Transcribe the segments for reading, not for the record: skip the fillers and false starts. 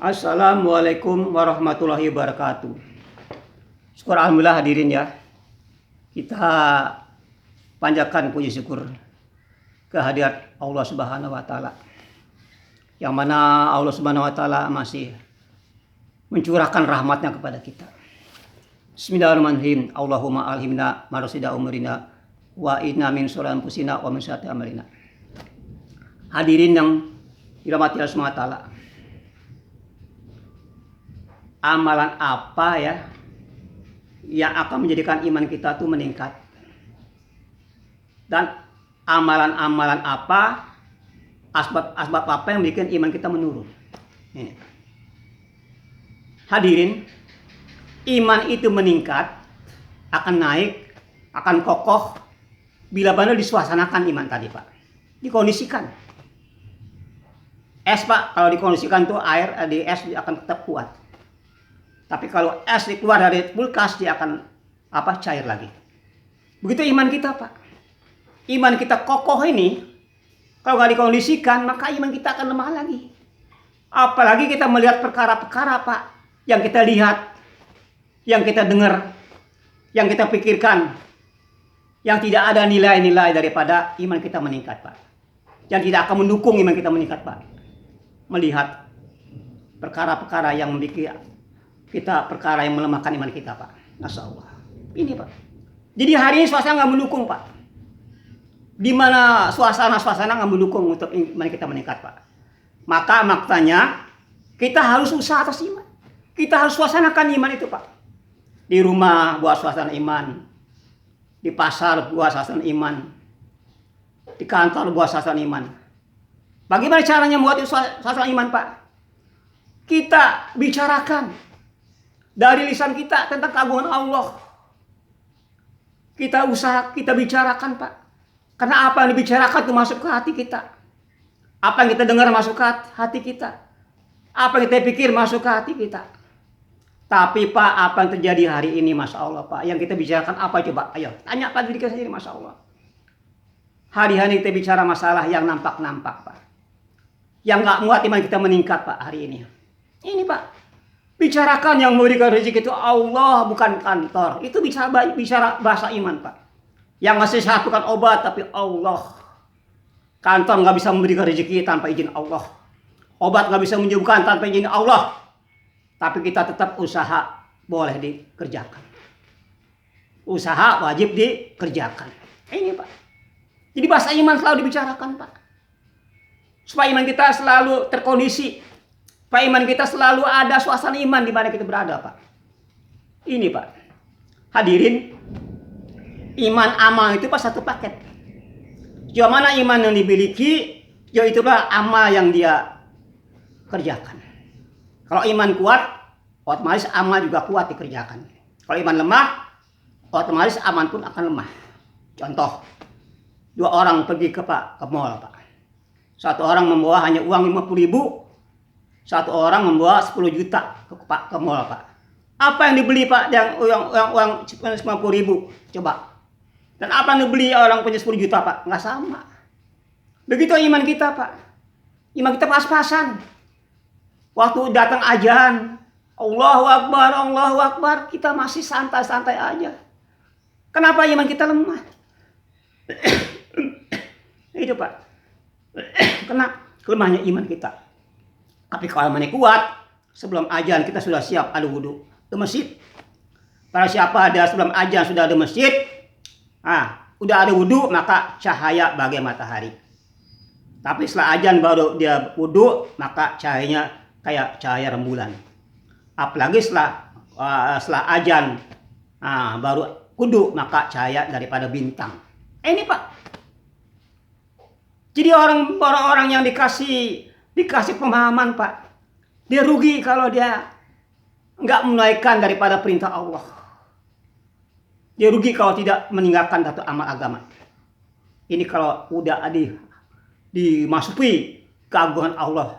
Assalamualaikum warahmatullahi wabarakatuh. Syukur alhamdulillah hadirin ya. Kita panjatkan puji syukur kehadirat Allah Subhanahu wa taala. Yang mana Allah Subhanahu wa taala masih mencurahkan rahmatnya kepada kita. Bismillahirrahmanirrahim. Allahumma alhimna marasida umrina wa inna min syururi anfusina wa min sayyiati a'malina. Hadirin yang dirahmati Allah Subhanahu wa taala. Amalan apa ya yang akan menjadikan iman kita tuh meningkat, dan amalan-amalan apa, asbab apa yang bikin iman kita menurun. Hadirin, iman itu meningkat, akan naik, akan kokoh bila benar disuasanakan iman tadi Pak, dikondisikan. Es Pak, kalau dikondisikan tuh air di es akan tetap kuat. Tapi kalau es keluar dari kulkas dia akan cair lagi. Begitu iman kita Pak. Iman kita kokoh ini kalau nggak dikondisikan maka iman kita akan lemah lagi. Apalagi kita melihat perkara-perkara Pak yang kita lihat, yang kita dengar, yang kita pikirkan, yang tidak ada nilai-nilai daripada iman kita meningkat Pak. Yang tidak akan mendukung iman kita meningkat Pak. Melihat perkara-perkara yang membuat kita perkara yang melemahkan iman kita Pak. Masya Allah. Ini Pak. Jadi hari ini suasana nggak mendukung Pak. Di mana suasana nggak mendukung untuk iman kita meningkat Pak. Maka maknanya kita harus usaha atas iman. Kita harus suasanakan iman itu Pak. Di rumah buat suasana iman. Di pasar buat suasana iman. Di kantor buat suasana iman. Bagaimana caranya membuat suasana iman Pak? Kita bicarakan dari lisan kita tentang keagungan Allah. Kita usaha, kita bicarakan Pak. Karena apa yang dibicarakan itu masuk ke hati kita. Apa yang kita dengar masuk ke hati kita. Apa yang kita pikir masuk ke hati kita. Tapi Pak, apa yang terjadi hari ini Masya Allah Pak. Yang kita bicarakan apa coba? Ayo, tanya Pak diri kita sendiri Masya Allah. Hari-hari kita bicara masalah yang nampak-nampak Pak. Yang gak muat iman kita meningkat Pak hari ini. Ini Pak. Bicarakan yang memberikan rezeki itu Allah, bukan kantor. Itu bicara bahasa iman Pak. Yang ngasih sehat bukan obat tapi Allah. Kantor nggak bisa memberikan rezeki tanpa izin Allah. Obat nggak bisa menyembuhkan tanpa izin Allah. Tapi kita tetap usaha boleh dikerjakan. Usaha wajib dikerjakan. Ini Pak. Jadi bahasa iman selalu dibicarakan Pak. Supaya iman kita selalu terkondisi. Supaya iman kita selalu ada suasana iman di mana kita berada Pak. Ini Pak. Hadirin, iman amal itu Pak satu paket. Jauh mana iman yang dimiliki, jauh itulah amal yang dia kerjakan. Kalau iman kuat, otomatis amal juga kuat dikerjakan. Kalau iman lemah, otomatis amal pun akan lemah. Contoh, dua orang pergi ke mall Pak. Satu orang membawa hanya uang 50.000. Satu orang membawa 10 juta ke mall Pak. Apa yang dibeli Pak yang uang 50.000? Coba. Dan apa yang dibeli orang punya 10 juta Pak? Nggak sama. Begitu iman kita Pak. Iman kita pas-pasan. Waktu datang azan, Allahu Akbar, kita masih santai-santai aja. Kenapa iman kita lemah? Itu Pak. Kena kelemahnya iman kita. Tapi kalau imannya kuat, sebelum azan kita sudah siap ada wudhu ke masjid. Para siapa ada sebelum azan sudah ada masjid, udah ada wudhu maka cahaya bagai matahari. Tapi setelah azan baru dia wudhu maka cahayanya kayak cahaya rembulan. Apalagi setelah azan baru wudhu maka cahaya daripada bintang. Ini Pak. Jadi orang-orang yang dikasih pemahaman Pak, dia rugi kalau dia nggak menunaikan daripada perintah Allah. Dia rugi kalau tidak meninggalkan satu amal agama. Ini kalau udah dimasuki keagungan Allah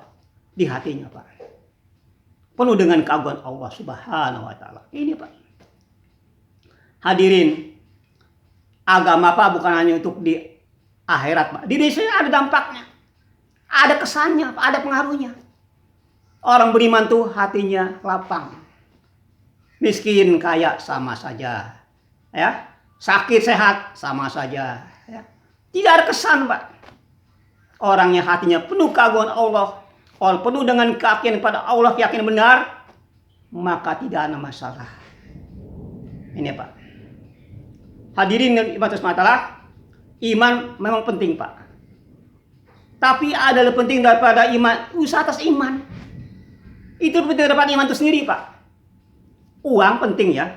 di hatinya Pak. Penuh dengan keagungan Allah Subhanahu wa taala. Ini Pak. Hadirin, agama Pak bukan hanya untuk di akhirat Pak. Di sini ada dampaknya. Ada kesannya, ada pengaruhnya. Orang beriman tuh hatinya lapang. Miskin kaya sama saja. Ya. Sakit sehat sama saja. Ya. Tidak ada kesan, Pak. Orangnya hatinya penuh keagungan Allah. Orang penuh dengan keyakinan pada Allah, keyakinan benar. Maka tidak ada masalah. Ini Pak. Hadirin dan ibadah semata, iman memang penting Pak. Tapi ada lebih penting daripada iman, usaha atas iman. Itu lebih penting daripada iman itu sendiri Pak. Uang penting ya.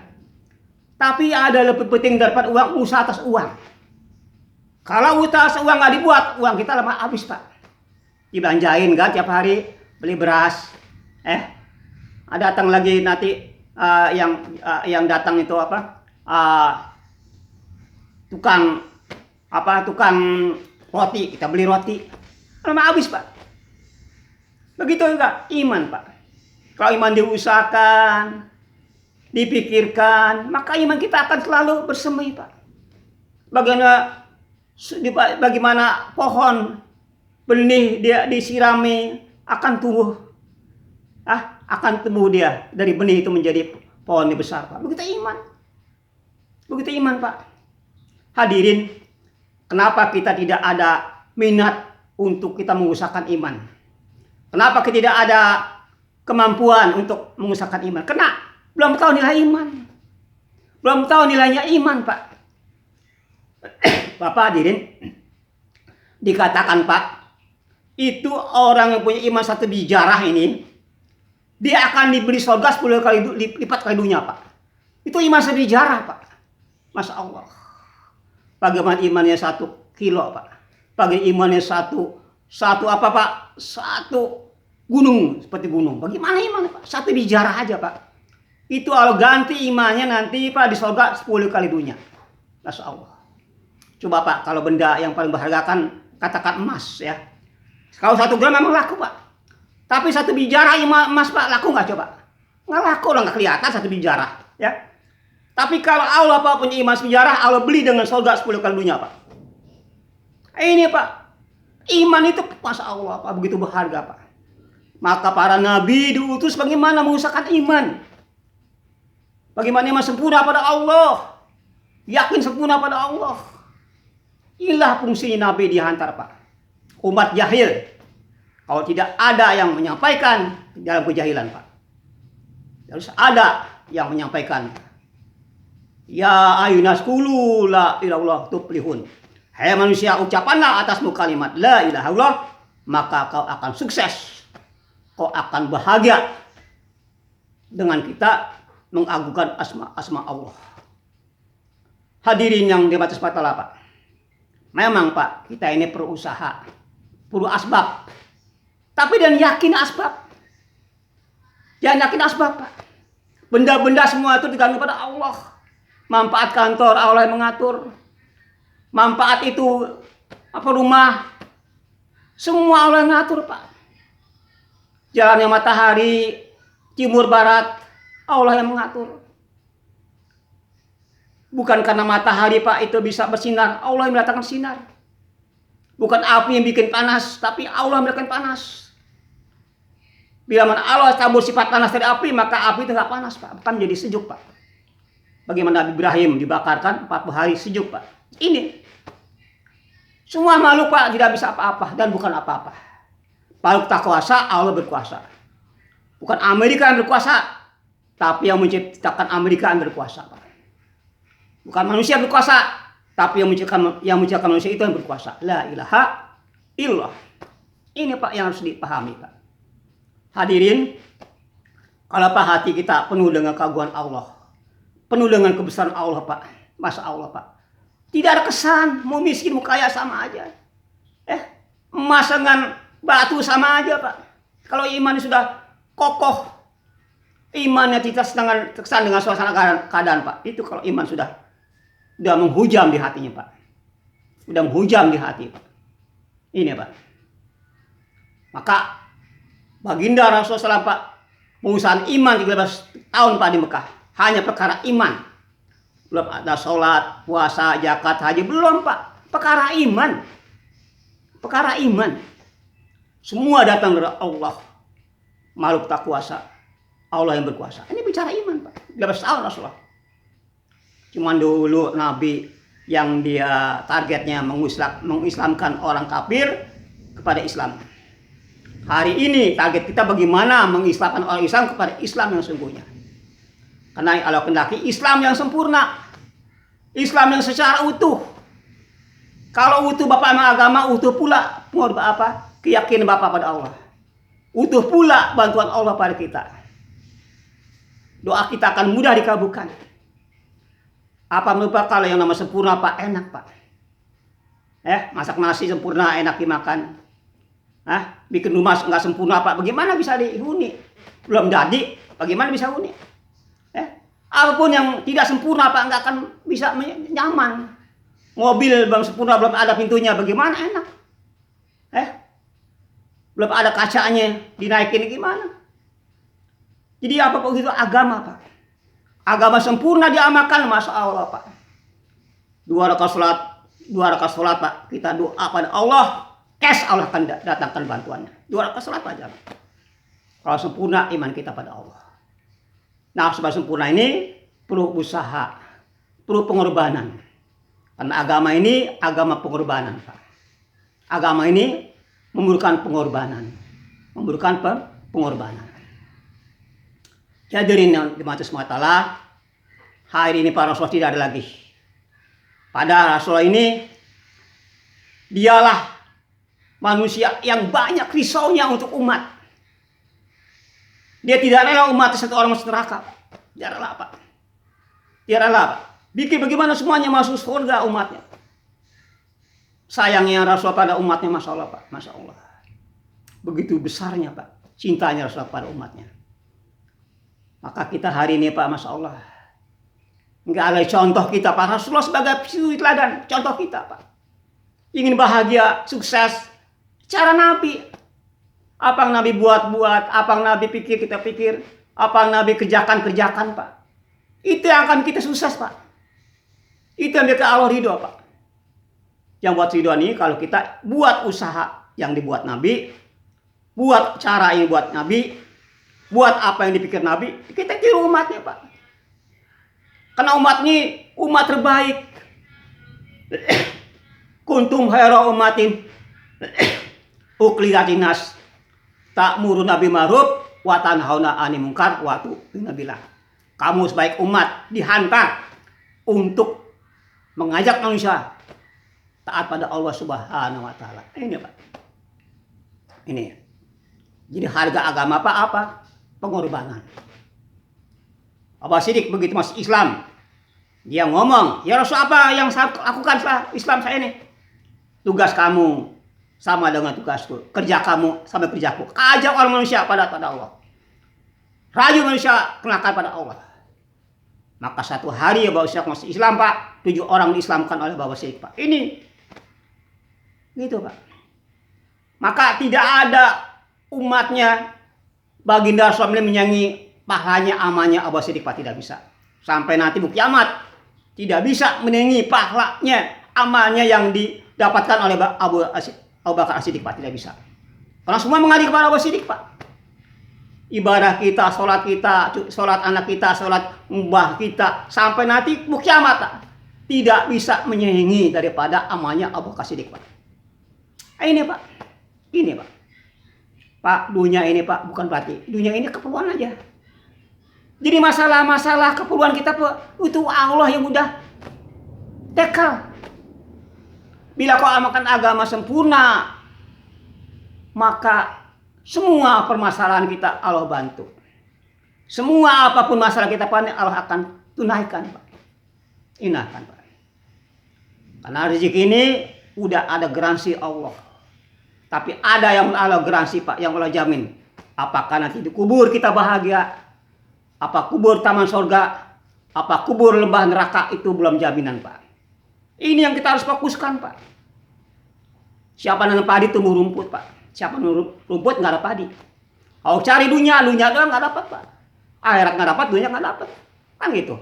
Tapi ada lebih penting daripada uang, usaha atas uang. Kalau usaha atas uang nggak dibuat, uang kita lama habis Pak. Dibelanjain kan tiap hari, beli beras. Datang lagi nanti yang datang itu apa? Tukang roti, kita beli roti. Lama habis Pak. Begitu juga iman Pak. Kalau iman diusahakan, dipikirkan, maka iman kita akan selalu bersemi Pak. Bagaimana pohon benih dia disirami akan tumbuh. Akan tumbuh dia dari benih itu menjadi pohon yang besar Pak. Begitu iman. Begitu iman Pak. Hadirin, kenapa kita tidak ada minat untuk kita mengusahakan iman? Kenapa kita tidak ada kemampuan untuk mengusahakan iman? Karena belum tahu nilai iman. Belum tahu nilainya iman Pak. Bapak hadirin, dikatakan Pak, itu orang yang punya iman satu bijarah ini, dia akan diberi surga 10 kali lipat kali dunia Pak. Itu iman sebijarah Pak. Masya Allah. Bagaimana imannya 1 kilo Pak. Bagaimana imannya satu apa Pak? Satu gunung, seperti gunung. Bagaimana imannya Pak? Satu bijarah aja Pak. Itu kalau ganti imannya nanti Pak di surga 10 kali dunia. Masya Allah. Coba Pak, kalau benda yang paling berharga kan katakan emas ya. Kalau 1 gram memang laku Pak. Tapi 1 bijarah emas Pak, laku nggak coba? Nggak laku lah, nggak kelihatan 1 bijarah ya. Tapi kalau Allah Pak punya iman sebijarah, Allah beli dengan surga 10 kali dunia Pak. Ini Pak, iman itu Masya Allah Pak, begitu berharga Pak. Maka para nabi diutus bagaimana mengusahakan iman. Bagaimana iman sempurna pada Allah. Yakin sempurna pada Allah. Inilah fungsinya nabi dihantar Pak. Umat jahil. Kalau tidak ada yang menyampaikan dalam kejahilan Pak. Harus ada yang menyampaikan. Ya ayunas qulu la ilallah tuflihun. Hai manusia, ucapanlah atasmu kalimat la ilaha illallah, maka kau akan sukses. Kau akan bahagia dengan kita mengagungkan asma Allah. Hadirin yang di atas patala Pak. Memang Pak, kita ini perlu usaha, perlu asbab. Tapi dan yakin asbab. Jangan yakin asbab Pak. Benda-benda semua itu digantung pada Allah. Manfaat kantor Allah yang mengatur. Manfaat itu rumah. Semua Allah yang mengatur Pak. Jalannya matahari, timur barat, Allah yang mengatur. Bukan karena matahari Pak itu bisa bersinar, Allah yang mendatangkan sinar. Bukan api yang bikin panas, tapi Allah yang mendatangkan panas. Bila mana Allah cabut sifat panas dari api, maka api itu nggak panas Pak, bukan menjadi sejuk Pak. Bagaimana Nabi Ibrahim dibakarkan 40 hari sejuk Pak. Ini semua makhluk Pak tidak bisa apa-apa dan bukan apa-apa. Makhluk tak kuasa, Allah berkuasa. Bukan Amerika yang berkuasa, tapi yang menciptakan Amerika yang berkuasa Pak. Bukan manusia yang berkuasa, tapi yang menciptakan manusia itu yang berkuasa. La ilaha illallah. Ini Pak yang harus dipahami Pak. Hadirin, kalau Pak hati kita penuh dengan keagungan Allah, penuh dengan kebesaran Allah Pak, Masya Allah Pak. Tidak ada kesan, mau miskin mau kaya sama aja. Emas dengan batu sama aja Pak. Kalau iman sudah kokoh, imannya tidak terkesan dengan suasana keadaan Pak. Itu kalau iman sudah menghujam di hatinya Pak. Sudah menghujam di hati Pak. Ini Pak. Maka baginda Rasulullah SAW Pak mengusahakan iman 13 tahun Pak di Mekah. Hanya perkara iman. Belum ada sholat, puasa, zakat, haji. Belum Pak. Perkara iman. Perkara iman. Semua datang dari Allah. makhluk tak kuasa, Allah yang berkuasa. Ini bicara iman, Pak. 12 tahun Rasulullah. Cuman dulu Nabi yang dia targetnya mengislamkan orang kafir kepada Islam. Hari ini target kita bagaimana mengislamkan orang Islam kepada Islam yang sungguhnya. Karena Allah kendaki Islam yang sempurna, Islam yang secara utuh. Kalau utuh Bapak agama, utuh pula keyakinan Bapak pada Allah. Utuh pula bantuan Allah pada kita. Doa kita akan mudah dikabulkan. Apa merupakan kalau yang nama sempurna Pak? Enak Pak. Masak nasi sempurna enak dimakan. Bikin rumah nggak sempurna Pak. Bagaimana bisa dihuni? Belum jadi, bagaimana bisa huni? Apapun yang tidak sempurna Pak nggak akan bisa nyaman. Mobil belum sempurna, belum ada pintunya, bagaimana enak? Belum ada kacanya, dinaikin gimana? Jadi apa Pak itu agama Pak? Agama sempurna diamalkan, Masya Allah Pak. 2 rakaat sholat Pak. Kita doa pada Allah, Allah akan datangkan bantuannya. 2 rakaat sholat aja. Kalau sempurna iman kita pada Allah. Nah, sebab sempurna ini perlu usaha, perlu pengorbanan. Karena agama ini agama pengorbanan Pak. Agama ini memerlukan pengorbanan. Hadirin yang dimati SWT, hari ini para Rasul tidak ada lagi. Pada Rasul ini, dialah manusia yang banyak risaunya untuk umat. Dia tidak rela umat satu orang masuk neraka. Dia rela Pak. Bikin bagaimana semuanya masuk surga umatnya. Sayangnya Rasul pada umatnya, Masya Allah Pak. Masya Allah. Begitu besarnya Pak, cintanya Rasul pada umatnya. Maka kita hari ini Pak, Masya Allah, nggak ada contoh kita Pak. Rasulullah sebagai suri teladan, contoh kita Pak. Ingin bahagia, sukses, cara Nabi. Apa yang Nabi buat, apa yang Nabi pikir, kita pikir. Apa yang Nabi kerjakan Pak. Itu yang akan kita sukses Pak. Itu yang bikin Allah ridho Pak. Yang buat ridho ini kalau kita buat usaha yang dibuat Nabi, buat cara yang buat Nabi, buat apa yang dipikir Nabi, kita tiru umatnya Pak. Karena umat ini umat terbaik. Kuntum khaira ummatin ukhrijat linnas ta'muruna bil ma'ruf wa tanhauna 'anil munkar wa tu'minuna billah. Kamu sebaik umat dihantar untuk mengajak manusia taat pada Allah Subhanahu wa taala. Ini Pak. Ini. Jadi harga agama apa? Pengorbanan. Abu Siddiq begitu masuk Islam, dia ngomong, ya Rasul apa yang saya lakukan setelah Islam saya ini? Tugas kamu sama dengan tugasku, kerja kamu sama kerjaku. Ajak orang manusia pada Allah. Rayu manusia kenakan pada Allah. Maka satu hari Abu Siddiq masuk Islam Pak, 7 orang diislamkan oleh Abu Siddiq Pak. Ini, gitu Pak. Maka tidak ada umatnya Baginda Rasulullah menyanyi pahalanya amalnya Abu Siddiq Pak, tidak bisa. Sampai nanti bukti kiamat tidak bisa menyanyi pahalanya amalnya yang didapatkan oleh Abu Bakar As-Siddiq Pak, tidak bisa. Karena semua mengalir kepada Abu Siddiq Pak. Ibadah kita, sholat anak kita, sholat mbah kita, sampai nanti bukti kiamat Pak, tidak bisa menyaingi daripada amalnya Abu Bakar As-Siddiq Pak. Ini Pak. Pak, dunia ini Pak bukan berarti. Dunia ini keperluan aja. Jadi masalah-masalah keperluan kita Pak, itu Allah yang udah tackle. Bila kau amalkan agama sempurna, maka semua permasalahan kita Allah bantu. Semua apapun masalah kita Pak, Allah akan tunaikan Pak. Inahkan Pak. Karena rezeki ini udah ada garansi Allah. Tapi ada yang Allah garansi Pak, yang Allah jamin. Apakah nanti di kubur kita bahagia? Apa kubur taman surga? Apa kubur lembah neraka? Itu belum jaminan Pak. Ini yang kita harus fokuskan Pak. Siapa nanam padi tumbuh rumput Pak. Siapa nanam rumput nggak ada padi. Kalau cari dunia doang nggak dapat Pak. Akhirat nggak dapat, dunia nggak dapat. Kan gitu.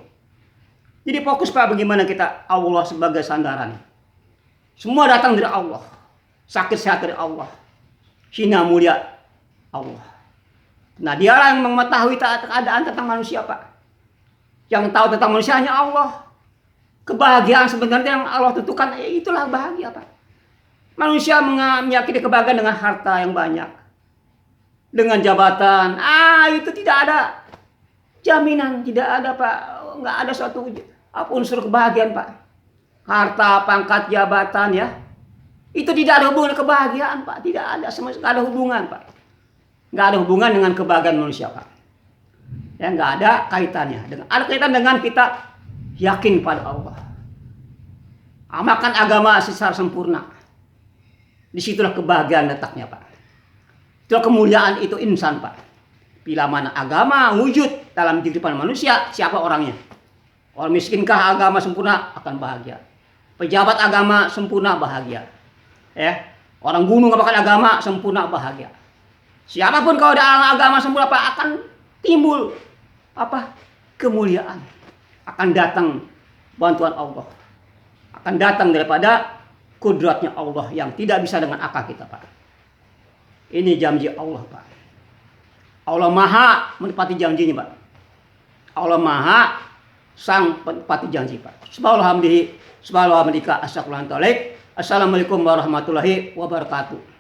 Jadi fokus Pak, bagaimana kita Allah sebagai sandaran. Semua datang dari Allah. Sakit sehat dari Allah. Hina mulia Allah. Nah, dialah yang mengetahui keadaan tentang manusia, Pak. Yang tahu tentang manusia hanya Allah. Kebahagiaan sebenarnya yang Allah tentukan, itulah bahagia, Pak. Manusia meyakini kebahagiaan dengan harta yang banyak, dengan jabatan. Itu tidak ada jaminan, tidak ada, Pak. Nggak ada suatu unsur kebahagiaan, Pak. Harta, pangkat, jabatan, ya. Itu tidak ada hubungan kebahagiaan, Pak. Tidak ada, nggak ada hubungan, Pak. Nggak ada hubungan dengan kebahagiaan manusia, Pak. Ya, nggak ada kaitannya. Ada kaitan dengan kita yakin pada Allah. Amalkan agama secara sempurna. Disitulah kebahagiaan letaknya, Pak. Itulah kemuliaan itu insan, Pak. Bila mana agama wujud dalam kehidupan manusia, siapa orangnya? Orang miskinkah agama sempurna akan bahagia. Pejabat agama sempurna bahagia. Ya, orang gunung apakah agama sempurna bahagia. Siapapun kalau ada agama sempurna, Pak, akan timbul kemuliaan. Akan datang bantuan Allah. Akan datang daripada kudratnya Allah yang tidak bisa dengan akal kita, Pak. Ini janji Allah, Pak. Allah Maha menepati janjinya, Pak. Allah Maha sang menepati janji, Pak. Subhanallah hamdihi, subhanallah hamdika, Assalamualaikum warahmatullahi wabarakatuh.